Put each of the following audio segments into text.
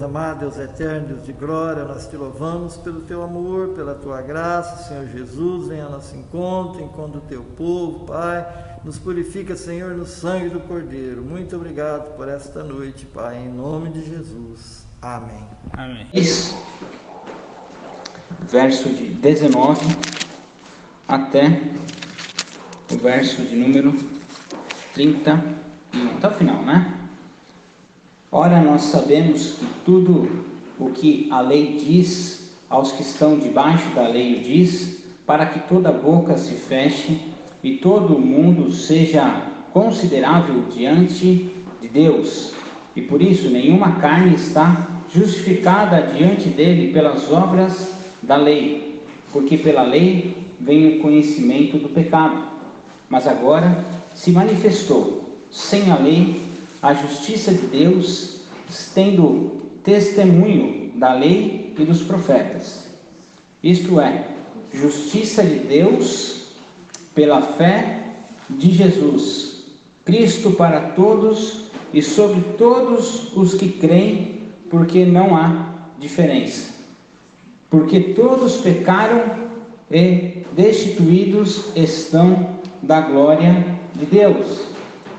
amado, Deus eterno, Deus de glória, nós te louvamos pelo teu amor, pela tua graça, Senhor Jesus, venha ao nosso encontro do teu povo, Pai, nos purifica, Senhor, no sangue do Cordeiro. Muito obrigado por esta noite, Pai, em nome de Jesus. Amém. Amém. Verso de 19 até o verso de número 30, até o final, né? Ora, nós sabemos que tudo o que a lei diz, aos que estão debaixo da lei o diz, para que toda boca se feche e todo o mundo seja considerável diante de Deus. E por isso nenhuma carne está justificada diante dele pelas obras da lei, porque pela lei vem o conhecimento do pecado. Mas agora se manifestou sem a lei a justiça de Deus, tendo testemunho da lei e dos profetas. Isto é, justiça de Deus pela fé de Jesus Cristo para todos e sobre todos os que creem, porque não há diferença. Porque todos pecaram e destituídos estão da glória de Deus,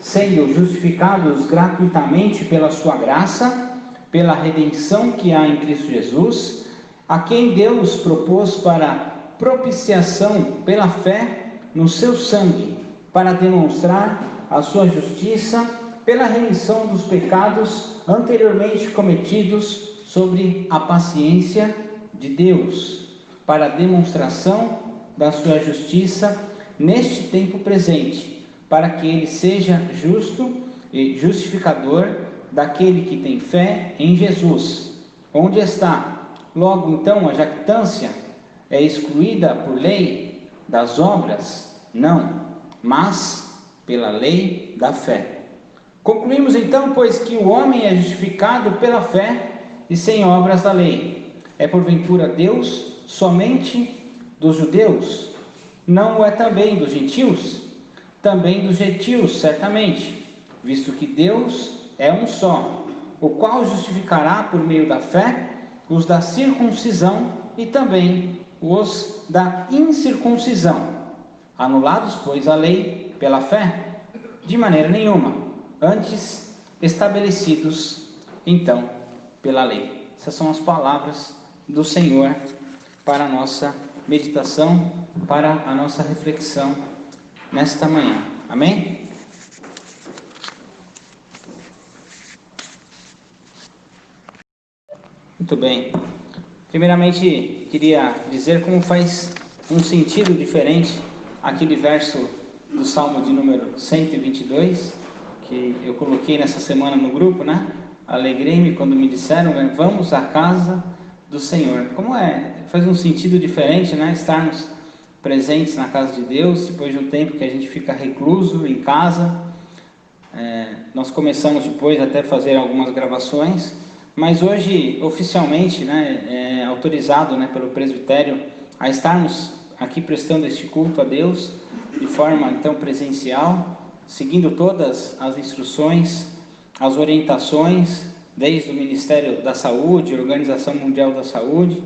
sendo justificados gratuitamente pela sua graça, pela redenção que há em Cristo Jesus, a quem Deus propôs para propiciação pela fé no seu sangue, para demonstrar a sua justiça pela remissão dos pecados anteriormente cometidos sobre a paciência de Deus, para a demonstração da sua justiça neste tempo presente, para que ele seja justo e justificador daquele que tem fé em Jesus. Onde está? Logo então a jactância é excluída por lei das obras? Não, mas pela lei da fé. Concluímos então, pois, que o homem é justificado pela fé e sem obras da lei. É porventura Deus somente dos judeus? Não o é também dos gentios? Também dos gentios, certamente, visto que Deus é um só, o qual justificará por meio da fé os da circuncisão e também os da incircuncisão. Anulados, pois, a lei pela fé? De maneira nenhuma, antes estabelecidos, então, pela lei. Essas são as palavras do Senhor para a nossa meditação, para a nossa reflexão nesta manhã. Amém? Muito bem. Primeiramente, queria dizer como faz um sentido diferente aquele verso do Salmo de número 122, que eu coloquei nessa semana no grupo, né? Alegrei-me quando me disseram, vamos à casa do Senhor. Como faz um sentido diferente, né? Estarmos presentes na casa de Deus, depois de um tempo que a gente fica recluso em casa. Nós começamos depois até fazer algumas gravações, mas hoje oficialmente, né, autorizado, né, pelo presbitério a estarmos aqui prestando este culto a Deus de forma então presencial, seguindo todas as instruções, as orientações, desde o Ministério da Saúde, Organização Mundial da Saúde,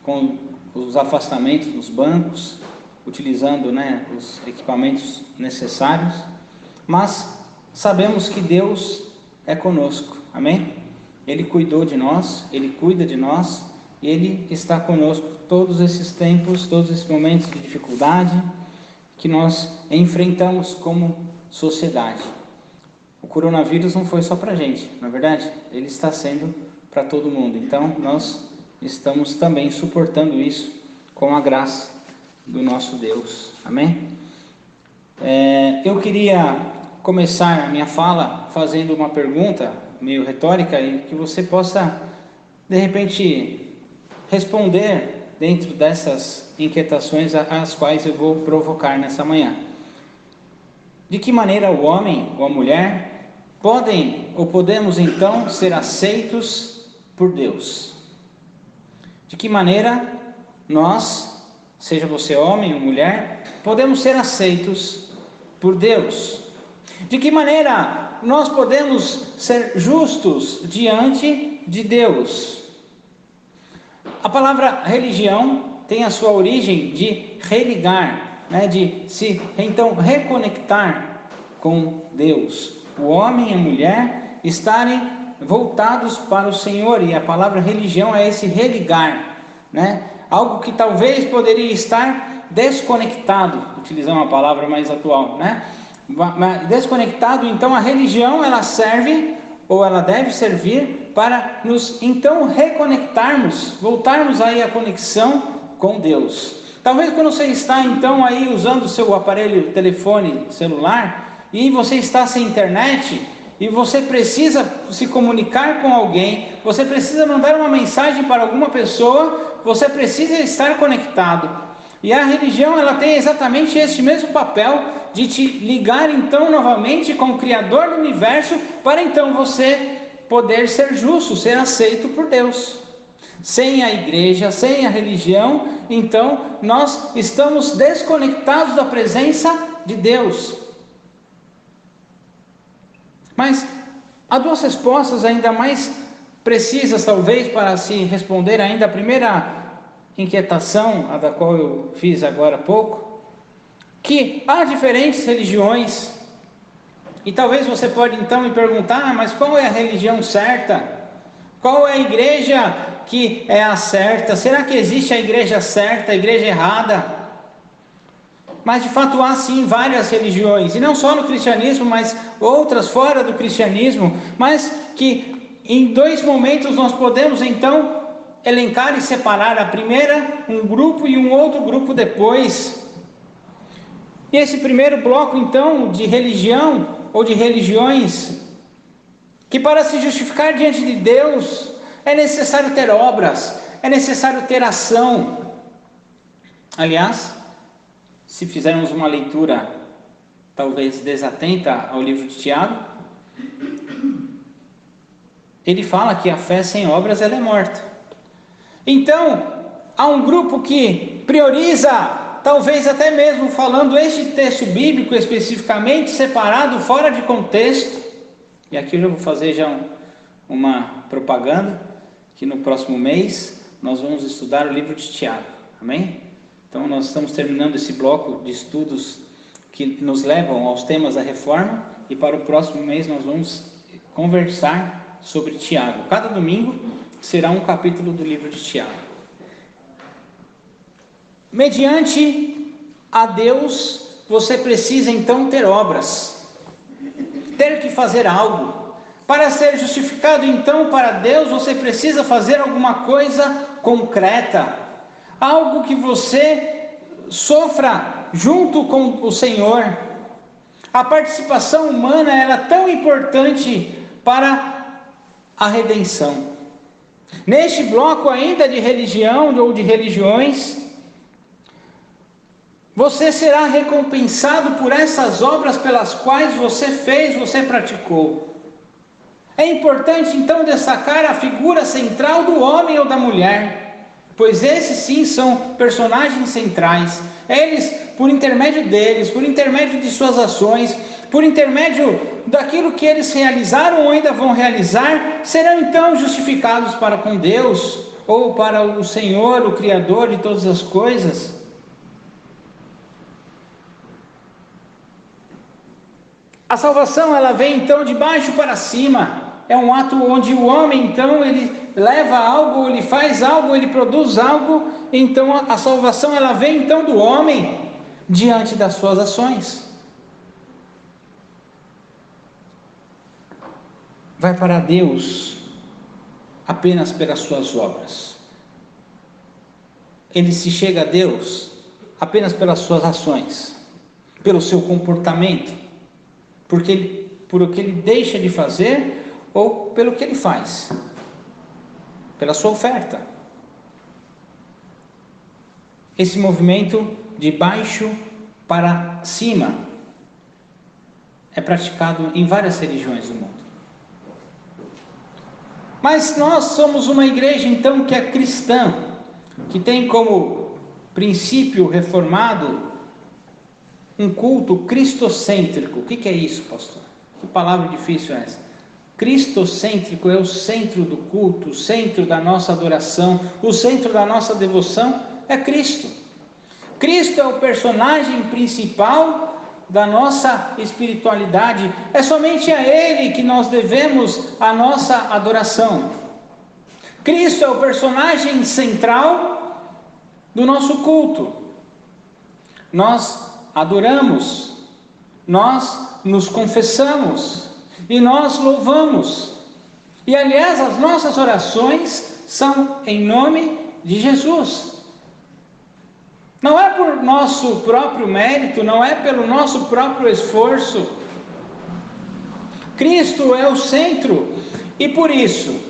com os afastamentos nos bancos, utilizando, né, os equipamentos necessários, mas sabemos que Deus é conosco, amém? Ele cuidou de nós, Ele cuida de nós, e Ele está conosco todos esses tempos, todos esses momentos de dificuldade que nós enfrentamos como sociedade. O coronavírus não foi só para a gente, na verdade, ele está sendo para todo mundo, então nós estamos também suportando isso com a graça do nosso Deus, amém? Eu queria começar a minha fala fazendo uma pergunta meio retórica e que você possa, de repente, responder dentro dessas inquietações às quais eu vou provocar nessa manhã. De que maneira o homem ou a mulher podem ou podemos então ser aceitos por Deus? De que maneira nós, seja você homem ou mulher, podemos ser aceitos por Deus? De que maneira nós podemos ser justos diante de Deus. A palavra religião tem a sua origem de religar, né? De se então reconectar com Deus. O homem e a mulher estarem voltados para o Senhor, e a palavra religião é esse religar, né? Algo que talvez poderia estar desconectado, utilizando uma palavra mais atual, né? Desconectado. Então a religião, ela serve, ou ela deve servir, para nos então reconectarmos, voltarmos aí à conexão com Deus. Talvez quando você está então aí usando o seu aparelho, telefone celular, e você está sem internet, e você precisa se comunicar com alguém, você precisa mandar uma mensagem para alguma pessoa, você precisa estar conectado. E a religião, ela tem exatamente esse mesmo papel de te ligar então novamente com o Criador do universo, para então você poder ser justo, ser aceito por Deus. Sem a igreja, sem a religião, então nós estamos desconectados da presença de Deus. Mas há duas respostas ainda mais precisas, talvez, para se responder ainda a primeira inquietação, a da qual eu fiz agora há pouco, que há diferentes religiões, e talvez você pode então me perguntar, mas qual é a religião certa? Qual é a igreja que é a certa? Será que existe a igreja certa, a igreja errada? Mas de fato há sim várias religiões, e não só no cristianismo, mas outras fora do cristianismo, mas que em dois momentos nós podemos então elencar e separar: a primeira, um grupo, e um outro grupo depois. E esse primeiro bloco então de religião, ou de religiões, que para se justificar diante de Deus é necessário ter obras, é necessário ter ação. Aliás, se fizermos uma leitura talvez desatenta ao livro de Tiago, ele fala que a fé sem obras, ela é morta. Então, há um grupo que prioriza, talvez até mesmo falando este texto bíblico especificamente, separado, fora de contexto. E aqui eu já vou fazer já uma propaganda, que no próximo mês nós vamos estudar o livro de Tiago, amém? Então nós estamos terminando esse bloco de estudos que nos levam aos temas da reforma, e para o próximo mês nós vamos conversar sobre Tiago. Cada domingo será um capítulo do livro de Tiago. Mediante a Deus, você precisa então ter obras, ter que fazer algo. Para ser justificado então para Deus, você precisa fazer alguma coisa concreta, algo que você sofra junto com o Senhor. A participação humana, ela é tão importante para a redenção. Neste bloco ainda de religião ou de religiões, você será recompensado por essas obras pelas quais você fez, você praticou. É importante então destacar a figura central do homem ou da mulher, pois esses sim são personagens centrais. Eles, por intermédio deles, por intermédio de suas ações, por intermédio daquilo que eles realizaram ou ainda vão realizar, serão então justificados para com Deus, ou para o Senhor, o Criador de todas as coisas. A salvação, ela vem então de baixo para cima. É um ato onde o homem então ele leva algo, ele faz algo, ele produz algo. Então a salvação, ela vem então do homem diante das suas ações. Vai para Deus apenas pelas suas obras. Ele se chega a Deus apenas pelas suas ações, pelo seu comportamento, por o que ele deixa de fazer, ou pelo que ele faz, pela sua oferta. Esse movimento de baixo para cima é praticado em várias religiões do mundo. Mas nós somos uma igreja então que é cristã, que tem como princípio reformado um culto cristocêntrico. O que é isso, pastor? Que palavra difícil é essa? cristocêntrico, é o centro do culto, o centro da nossa adoração, o centro da nossa devoção é Cristo. Cristo é o personagem principal da nossa espiritualidade, é somente a Ele que nós devemos a nossa adoração. Cristo é o personagem central do nosso culto. Nós adoramos, nós nos confessamos e nós louvamos. E aliás, as nossas orações são em nome de Jesus. Não é por nosso próprio mérito, não é pelo nosso próprio esforço. Cristo é o centro e por isso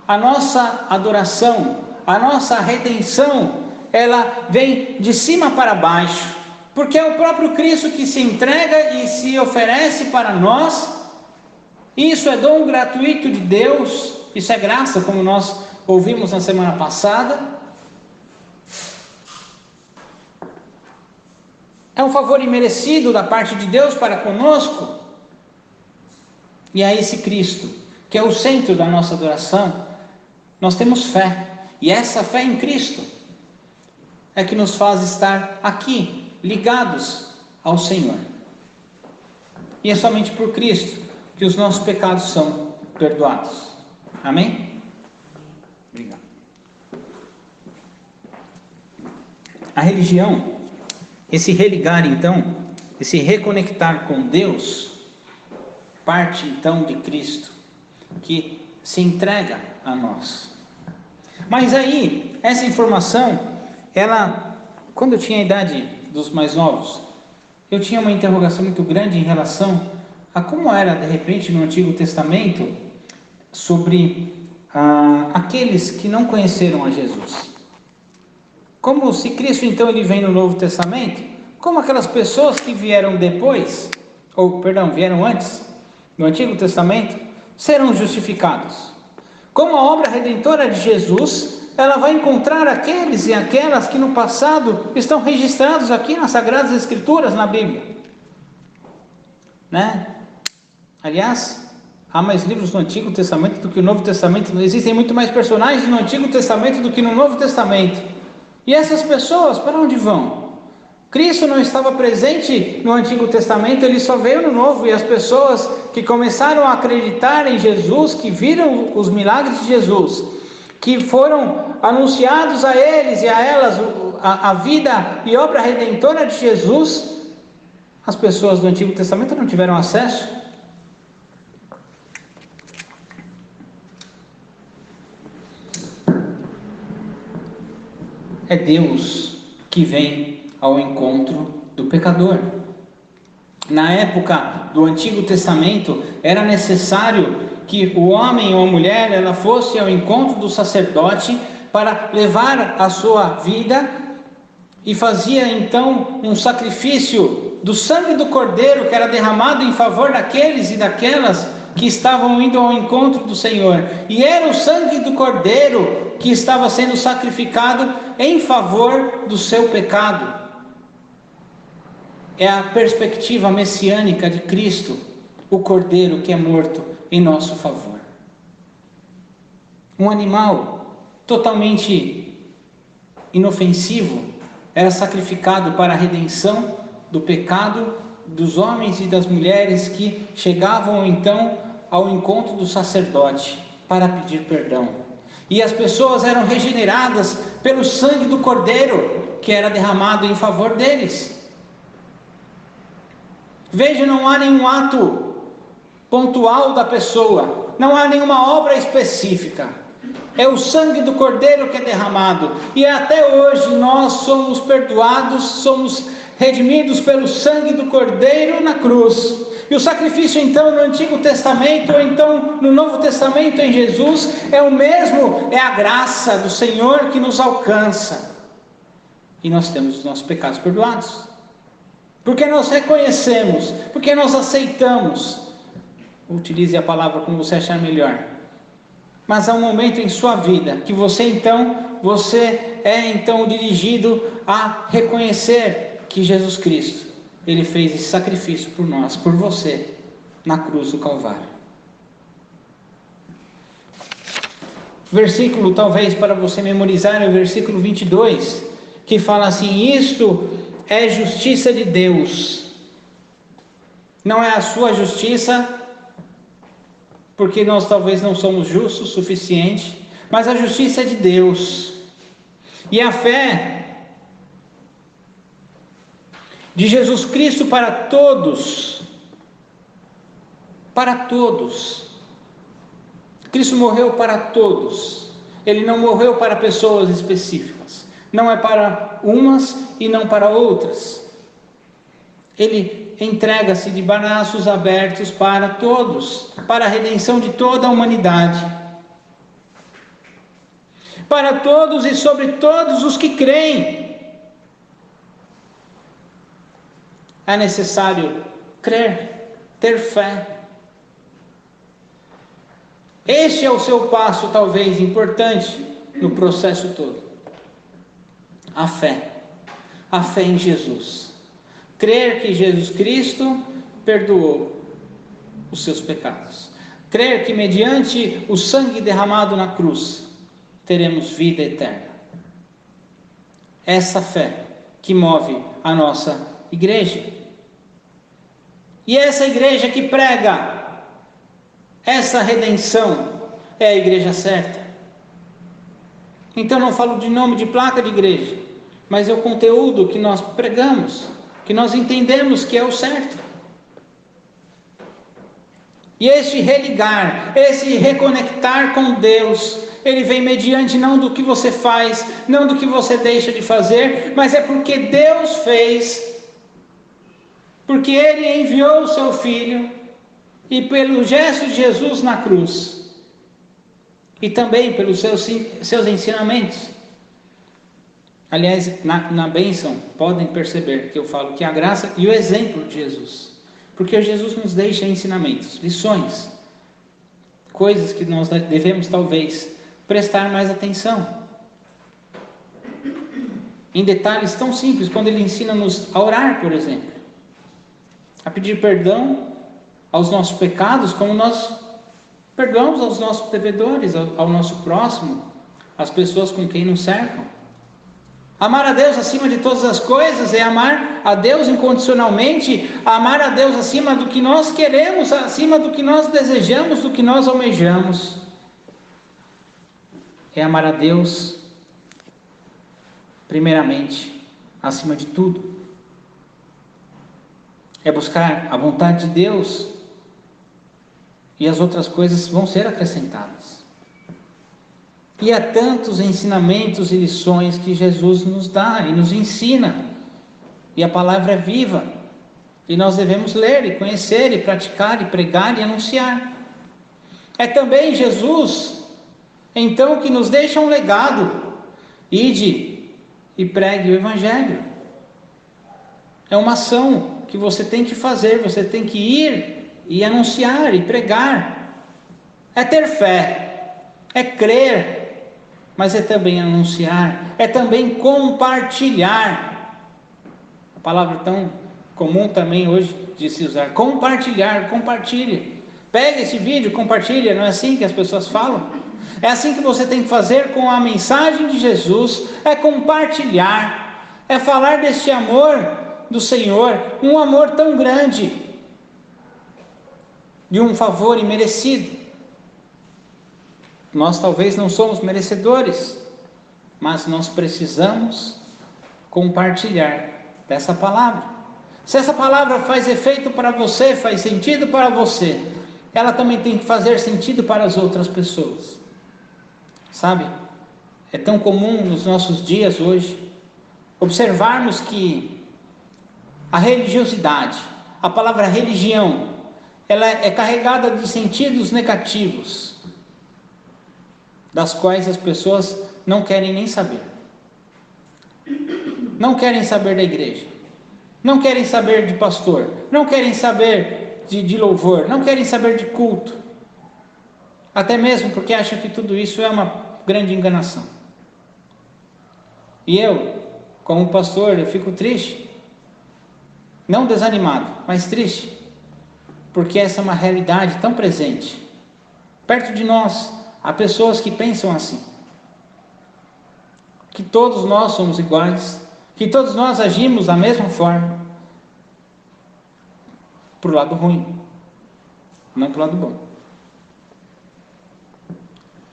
a nossa adoração, a nossa redenção, ela vem de cima para baixo, porque é o próprio Cristo que se entrega e se oferece para nós. Isso é dom gratuito de Deus, isso é graça, como nós ouvimos na semana passada. É um favor imerecido da parte de Deus para conosco. E a esse Cristo, que é o centro da nossa adoração, nós temos fé. E essa fé em Cristo é que nos faz estar aqui, ligados ao Senhor. E é somente por Cristo que os nossos pecados são perdoados. Amém? Obrigado. A religião, esse religar então, esse reconectar com Deus, parte então de Cristo, que se entrega a nós. Mas aí, essa informação, ela, quando eu tinha a idade dos mais novos, eu tinha uma interrogação muito grande em relação a como era, de repente, no Antigo Testamento, sobre aqueles que não conheceram a Jesus. Como se Cristo, então, ele vem no Novo Testamento, como aquelas pessoas que vieram depois, vieram antes, no Antigo Testamento, serão justificados. Como a obra redentora de Jesus, ela vai encontrar aqueles e aquelas que no passado estão registrados aqui nas Sagradas Escrituras, na Bíblia. Né? Aliás, há mais livros no Antigo Testamento do que no Novo Testamento. Existem muito mais personagens no Antigo Testamento do que no Novo Testamento. E essas pessoas, para onde vão? Cristo não estava presente no Antigo Testamento, ele só veio no Novo. E as pessoas que começaram a acreditar em Jesus, que viram os milagres de Jesus, que foram anunciados a eles e a elas a vida e obra redentora de Jesus, as pessoas do Antigo Testamento não tiveram acesso. É Deus que vem ao encontro do pecador. Na época do Antigo Testamento, era necessário que o homem ou a mulher, ela fosse ao encontro do sacerdote para levar a sua vida, e fazia então um sacrifício do sangue do cordeiro que era derramado em favor daqueles e daquelas que estavam indo ao encontro do Senhor. E era o sangue do cordeiro que estava sendo sacrificado em favor do seu pecado. É a perspectiva messiânica de Cristo, o cordeiro que é morto em nosso favor. Um animal totalmente inofensivo era sacrificado para a redenção do pecado dos homens e das mulheres que chegavam então ao encontro do sacerdote para pedir perdão. E as pessoas eram regeneradas pelo sangue do cordeiro que era derramado em favor deles. Veja, não há nenhum ato pontual da pessoa, não há nenhuma obra específica. É o sangue do cordeiro que é derramado. E até hoje nós somos perdoados, somos redimidos pelo sangue do cordeiro na cruz. E o sacrifício então no Antigo Testamento, ou então no Novo Testamento em Jesus, é o mesmo, é a graça do Senhor que nos alcança. E nós temos os nossos pecados perdoados. Porque nós reconhecemos, porque nós aceitamos. Utilize a palavra como você achar melhor. Mas há um momento em sua vida que você é então dirigido a reconhecer que Jesus Cristo, Ele fez esse sacrifício por nós, por você, na cruz do Calvário. Versículo talvez para você memorizar é o versículo 22, que fala assim: isto é justiça de Deus. Não é a sua justiça, porque nós talvez não somos justos o suficiente, mas a justiça é de Deus. E a fé de Jesus Cristo para todos. Para todos. Cristo morreu para todos. Ele não morreu para pessoas específicas. Não é para umas e não para outras. Ele entrega-se de braços abertos para todos, para a redenção de toda a humanidade. Para todos e sobre todos os que creem. É necessário crer, ter fé. Este é o seu passo, talvez, importante no processo todo. A fé. A fé em Jesus. Crer que Jesus Cristo perdoou os seus pecados. Crer que mediante o sangue derramado na cruz, teremos vida eterna. Essa fé que move a nossa igreja. E essa igreja que prega essa redenção é a igreja certa. Então não falo de nome de placa de igreja, mas é o conteúdo que nós pregamos, que nós entendemos que é o certo. E esse religar, esse reconectar com Deus, ele vem mediante não do que você faz, não do que você deixa de fazer, mas é porque Deus fez, porque Ele enviou o seu Filho, e pelo gesto de Jesus na cruz, e também pelos seus ensinamentos. Aliás, na bênção, podem perceber que eu falo que a graça e o exemplo de Jesus, porque Jesus nos deixa ensinamentos, lições, coisas que nós devemos talvez prestar mais atenção, em detalhes tão simples, quando Ele ensina-nos a orar, por exemplo, a pedir perdão aos nossos pecados, como nós perdoamos aos nossos devedores, ao nosso próximo, às pessoas com quem nos cercam. Amar a Deus acima de todas as coisas é amar a Deus incondicionalmente, amar a Deus acima do que nós queremos, acima do que nós desejamos, do que nós almejamos. É amar a Deus primeiramente, acima de tudo. É buscar a vontade de Deus, e as outras coisas vão ser acrescentadas. E há tantos ensinamentos e lições que Jesus nos dá e nos ensina, e a palavra é viva, e nós devemos ler e conhecer e praticar e pregar e anunciar. É também Jesus, então, que nos deixa um legado: ide e pregue o Evangelho. É uma ação que você tem que fazer, você tem que ir e anunciar e pregar. É ter fé, é crer, mas é também anunciar, é também compartilhar. A palavra tão comum também hoje de se usar: compartilhar, compartilhe. Pega esse vídeo, compartilha. Não é assim que as pessoas falam? É assim que você tem que fazer com a mensagem de Jesus: é compartilhar, é falar deste amor do Senhor, um amor tão grande, de um favor imerecido. Nós talvez não somos merecedores, mas nós precisamos compartilhar dessa palavra. Se essa palavra faz efeito para você, faz sentido para você, ela também tem que fazer sentido para as outras pessoas. Sabe? É tão comum nos nossos dias hoje observarmos que a religiosidade, a palavra religião, ela é carregada de sentidos negativos, das quais as pessoas não querem nem saber. Não querem saber da igreja, não querem saber de pastor, não querem saber de louvor, não querem saber de culto, até mesmo porque acham que tudo isso é uma grande enganação. E eu, como pastor, eu fico triste, não desanimado, mas triste, porque essa é uma realidade tão presente, perto de nós, Há pessoas que pensam assim, que todos nós somos iguais, que todos nós agimos da mesma forma, para o lado ruim, não para o lado bom.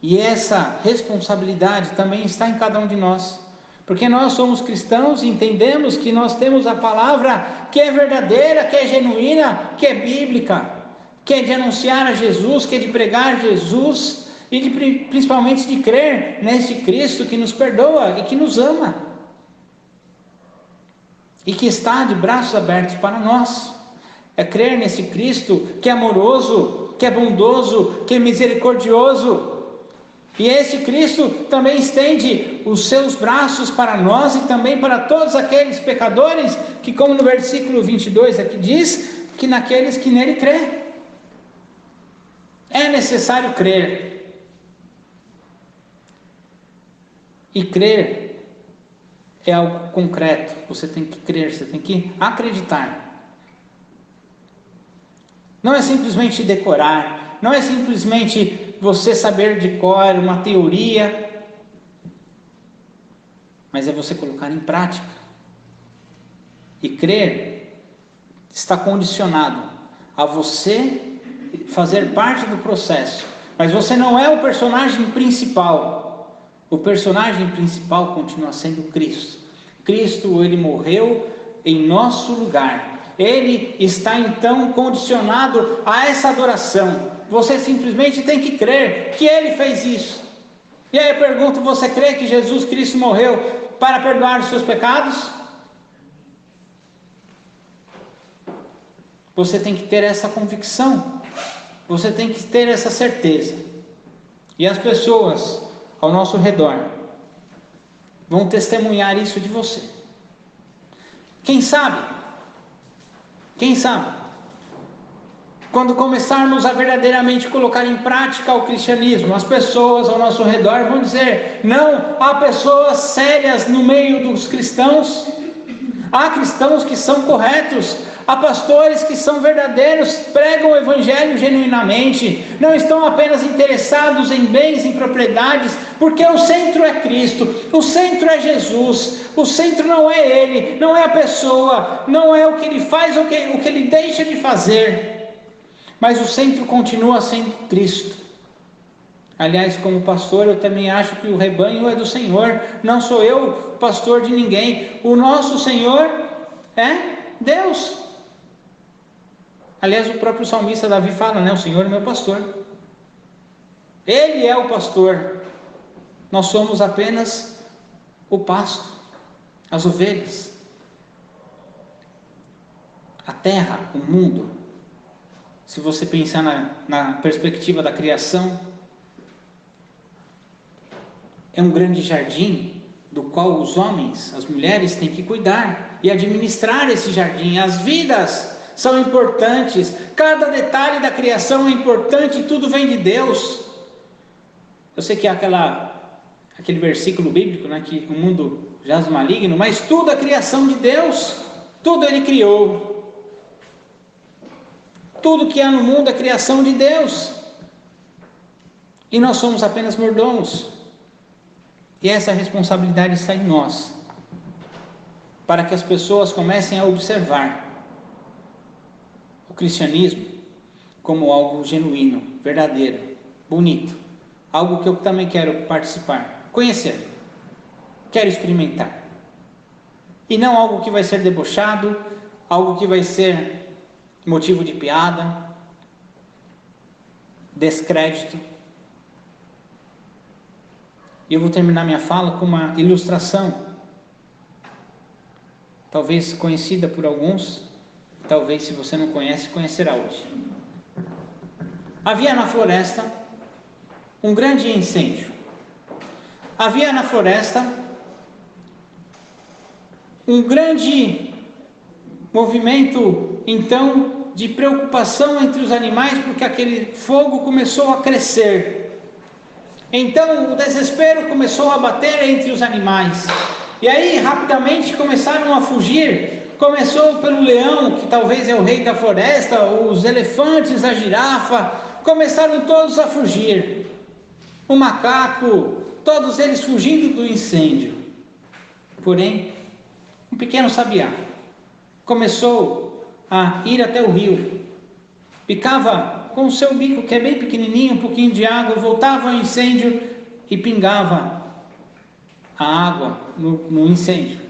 E essa responsabilidade também está em cada um de nós, porque nós somos cristãos e entendemos que nós temos a palavra que é verdadeira, que é genuína, que é bíblica, que é de anunciar a Jesus, que é de pregar Jesus, e principalmente de crer nesse Cristo que nos perdoa e que nos ama, e que está de braços abertos para nós. É crer nesse Cristo que é amoroso, que é bondoso, que é misericordioso. E esse Cristo também estende os seus braços para nós e também para todos aqueles pecadores que, como no versículo 22 aqui diz, que naqueles que nele crê. É necessário crer. E crer é algo concreto. Você tem que crer, você tem que acreditar. Não é simplesmente decorar, não é simplesmente você saber de cor uma teoria, mas é você colocar em prática. E crer está condicionado a você fazer parte do processo, mas você não é o personagem principal. O personagem principal continua sendo Cristo. Cristo, ele morreu em nosso lugar. Ele está então condicionado a essa adoração. Você simplesmente tem que crer que ele fez isso. E aí eu pergunto, você crê que Jesus Cristo morreu para perdoar os seus pecados? Você tem que ter essa convicção. Você tem que ter essa certeza. E as pessoas ao nosso redor vão testemunhar isso de você. Quem sabe, quando começarmos a verdadeiramente colocar em prática o cristianismo, as pessoas ao nosso redor vão dizer: não, há pessoas sérias no meio dos cristãos, há cristãos que são corretos, há pastores que são verdadeiros, pregam o evangelho genuinamente, não estão apenas interessados em bens, em propriedades, porque o centro é Cristo, o centro é Jesus, o centro não é ele, não é a pessoa, não é o que ele faz ou o que ele deixa de fazer, mas o centro continua sendo Cristo. Aliás, como pastor, eu também acho que o rebanho é do Senhor, não sou eu pastor de ninguém, o nosso Senhor é Deus. Aliás, o próprio salmista Davi fala, né? O Senhor é meu pastor. Ele é o pastor. Nós somos apenas o pasto, as ovelhas. A terra, o mundo. Se você pensar na perspectiva da criação, é um grande jardim do qual os homens, as mulheres têm que cuidar e administrar esse jardim. As vidas são importantes, cada detalhe da criação é importante, tudo vem de Deus. Eu sei que há aquele versículo bíblico, né, que o mundo jaz maligno, mas tudo é criação de Deus, tudo Ele criou. Tudo que há no mundo é criação de Deus, e nós somos apenas mordomos, e essa responsabilidade está em nós, para que as pessoas comecem a observar o cristianismo como algo genuíno, verdadeiro, bonito, algo que eu também quero participar, conhecer, quero experimentar, e não algo que vai ser debochado, algo que vai ser motivo de piada, descrédito. E eu vou terminar minha fala com uma ilustração, talvez conhecida por alguns, talvez se você não conhece, conhecerá hoje. Havia na floresta um grande incêndio. Havia na floresta um grande movimento, então, de preocupação entre os animais, porque aquele fogo começou a crescer. Então o desespero começou a bater entre os animais, e aí rapidamente começaram a fugir. Começou pelo leão, que talvez é o rei da floresta, os elefantes, a girafa, começaram todos a fugir. o macaco, todos eles fugindo do incêndio. Porém, um pequeno sabiá começou a ir até o rio, picava com o seu bico, que é bem pequenininho, um pouquinho de água, voltava ao incêndio e pingava a água no incêndio.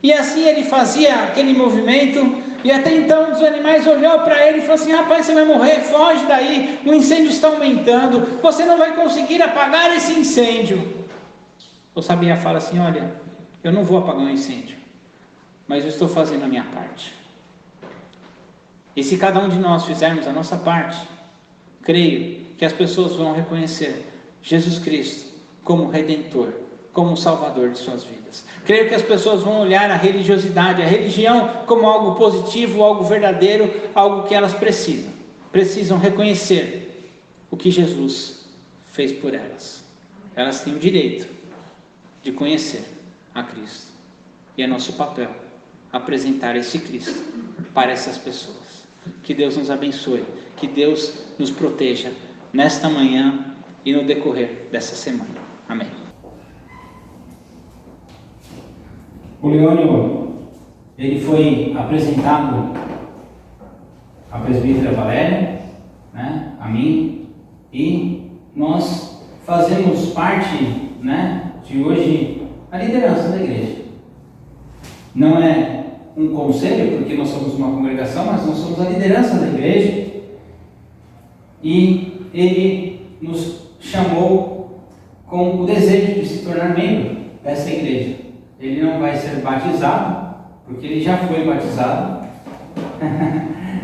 E assim ele fazia aquele movimento, e até então um dos animais olhou para ele e falou assim: rapaz, você vai morrer, foge daí, o incêndio está aumentando, você não vai conseguir apagar esse incêndio. O sabiá fala assim: olha, eu não vou apagar um incêndio, mas eu estou fazendo a minha parte. E se cada um de nós fizermos a nossa parte, creio que as pessoas vão reconhecer Jesus Cristo como Redentor, como Salvador de suas vidas. Creio que as pessoas vão olhar a religiosidade, a religião, como algo positivo, algo verdadeiro, algo que elas precisam reconhecer o que Jesus fez por elas. Elas têm o direito de conhecer a Cristo, e é nosso papel apresentar esse Cristo para essas pessoas. Que Deus nos abençoe, que Deus nos proteja nesta manhã e no decorrer dessa semana. Amém. O Leônio, ele foi apresentado à presbítera Valéria, né, a mim, e nós fazemos parte, né, de hoje a liderança da igreja. Não é um conselho, porque nós somos uma congregação, mas nós somos a liderança da igreja, e ele nos chamou com o desejo de se tornar membro dessa igreja. Ele não vai ser batizado, porque ele já foi batizado,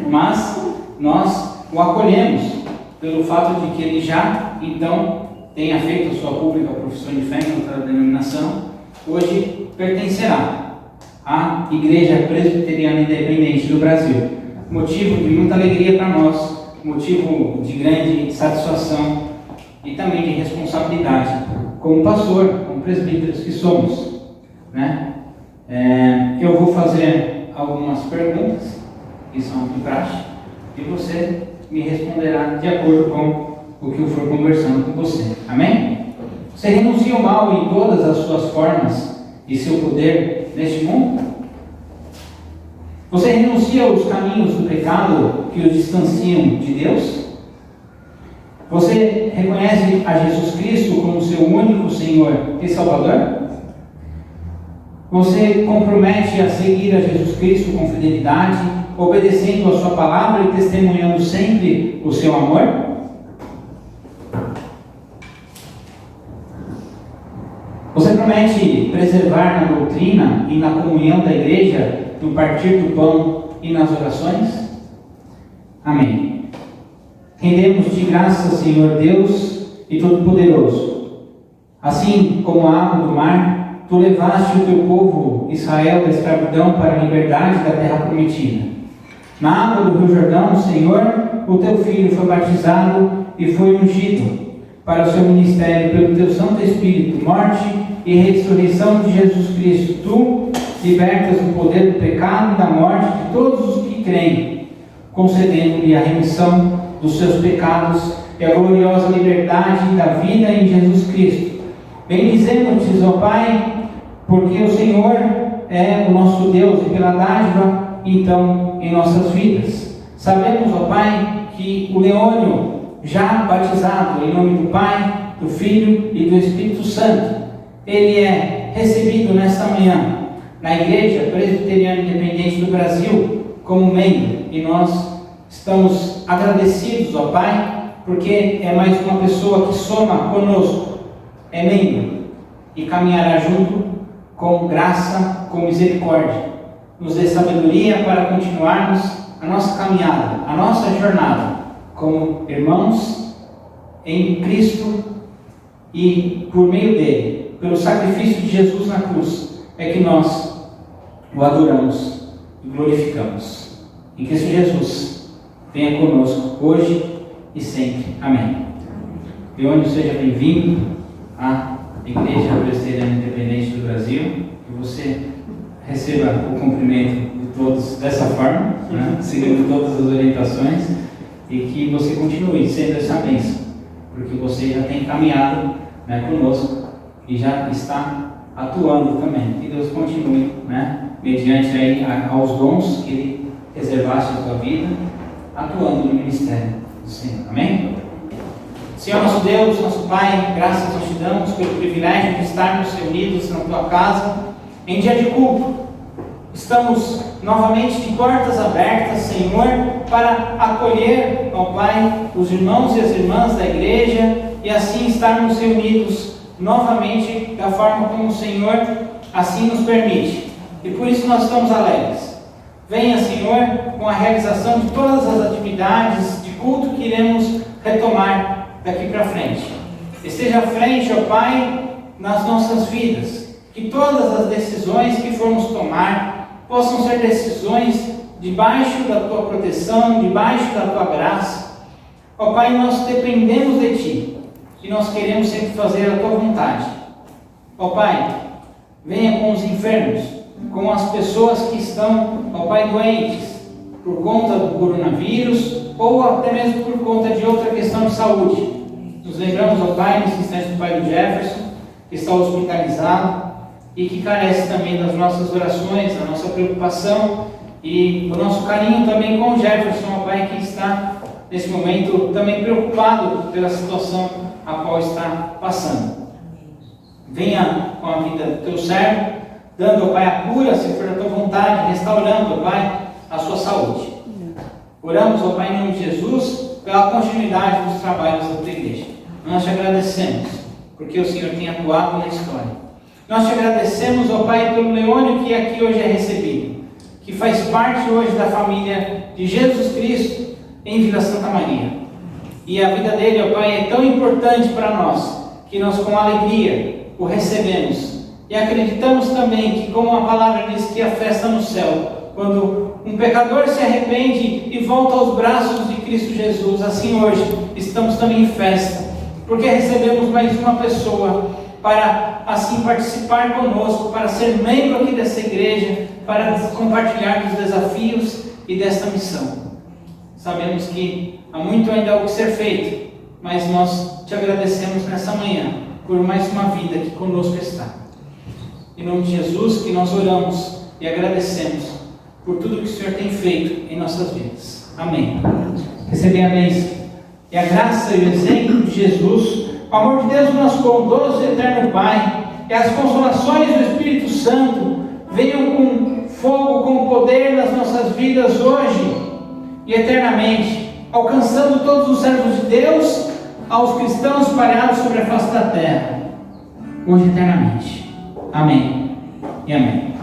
mas nós o acolhemos pelo fato de que ele já, então, tenha feito a sua pública profissão de fé em outra denominação. Hoje pertencerá à Igreja Presbiteriana Independente do Brasil. Motivo de muita alegria para nós, motivo de grande satisfação e também de responsabilidade, como pastor, como presbíteros que somos, né? Eu vou fazer algumas perguntas que são de praxe e você me responderá de acordo com o que eu for conversando com você. Amém? Você renuncia ao mal em todas as suas formas e seu poder neste mundo? Você renuncia aos caminhos do pecado que os distanciam de Deus? Você reconhece a Jesus Cristo como seu único Senhor e Salvador? Você compromete a seguir a Jesus Cristo com fidelidade, obedecendo a sua palavra e testemunhando sempre o seu amor? Você promete preservar na doutrina e na comunhão da igreja, no partir do pão e nas orações? Amém. Rendemos-te graças, Senhor Deus e Todo-Poderoso. Assim como a água do mar, tu levaste o teu povo Israel da escravidão para a liberdade da terra prometida. Na água do Rio Jordão, Senhor, o teu filho foi batizado e foi ungido para o seu ministério pelo teu Santo Espírito, morte e ressurreição de Jesus Cristo. Tu libertas do poder do pecado e da morte de todos os que creem, concedendo-lhe a remissão dos seus pecados e a gloriosa liberdade da vida em Jesus Cristo. Bendizemos-te, ó Pai, porque o Senhor é o nosso Deus e pela dádiva, então, em nossas vidas. Sabemos, ó Pai, que o Leônio, já batizado em nome do Pai, do Filho e do Espírito Santo, ele é recebido nesta manhã na Igreja Presbiteriana Independente do Brasil como membro, e nós estamos agradecidos, ó Pai, porque é mais uma pessoa que soma conosco, é membro, e caminhará junto com graça, com misericórdia. Nos dê sabedoria para continuarmos a nossa caminhada, a nossa jornada, como irmãos em Cristo, e por meio dele, pelo sacrifício de Jesus na cruz, é que nós o adoramos e glorificamos. Em Cristo Jesus, venha conosco hoje e sempre. Amém. Leônio, seja bem-vindo à Igreja Presbiteriana Independente do Brasil, que você receba o cumprimento de todos dessa forma, né? Seguindo todas as orientações, e que você continue sendo essa bênção, porque você já tem caminhado, né, conosco e já está atuando também. Que Deus continue, né, mediante aí aos dons que Ele reservasse na tua vida, atuando no ministério do Senhor. Amém? Senhor nosso Deus, nosso Pai, graças nós te damos pelo privilégio de estarmos reunidos na tua casa em dia de culto. Estamos novamente de portas abertas, Senhor, para acolher, ó Pai, os irmãos e as irmãs da igreja e assim estarmos reunidos novamente da forma como o Senhor assim nos permite. E por isso nós estamos alegres. Venha, Senhor, com a realização de todas as atividades de culto que iremos retomar daqui para frente. Esteja à frente, ó Pai, nas nossas vidas. Que todas as decisões que formos tomar possam ser decisões debaixo da Tua proteção, debaixo da Tua graça. Ó Pai, nós dependemos de Ti e nós queremos sempre fazer a Tua vontade. Ó Pai, venha com os enfermos, com as pessoas que estão, ó Pai, doentes, por conta do coronavírus ou até mesmo por conta de outra questão de saúde. Nos lembramos, ó Pai, nesse instante do Pai do Jefferson, que está hospitalizado e que carece também das nossas orações, da nossa preocupação e do nosso carinho também com o Jefferson, ó Pai, que está nesse momento também preocupado pela situação a qual está passando. Venha com a vida do Teu servo, dando, ó Pai, a cura, se for da Tua vontade, restaurando, ó Pai, a sua saúde. Oramos, ó Pai, em nome de Jesus, pela continuidade dos trabalhos da Tua igreja. Nós te agradecemos, porque o Senhor tem atuado na história. Nós te agradecemos, ó Pai, pelo Leônio que aqui hoje é recebido, que faz parte hoje da família de Jesus Cristo em Vila Santa Maria. E a vida dele, ó Pai, é tão importante para nós, que nós com alegria o recebemos. E acreditamos também que, como a palavra diz, que a festa no céu, quando um pecador se arrepende e volta aos braços de Cristo Jesus, assim hoje estamos também em festa, porque recebemos mais uma pessoa para assim participar conosco, para ser membro aqui dessa igreja, para compartilhar dos desafios e desta missão. Sabemos que há muito ainda o que ser feito, mas nós te agradecemos nessa manhã por mais uma vida que conosco está. Em nome de Jesus que nós oramos e agradecemos por tudo que o Senhor tem feito em nossas vidas. Amém. Recebem a bênção e a graça e o exemplo de Jesus, o amor de Deus, nosso bondoso e eterno Pai, e as consolações do Espírito Santo venham com fogo, com poder nas nossas vidas hoje e eternamente, alcançando todos os servos de Deus, aos cristãos espalhados sobre a face da terra, hoje e eternamente. Amém e amém.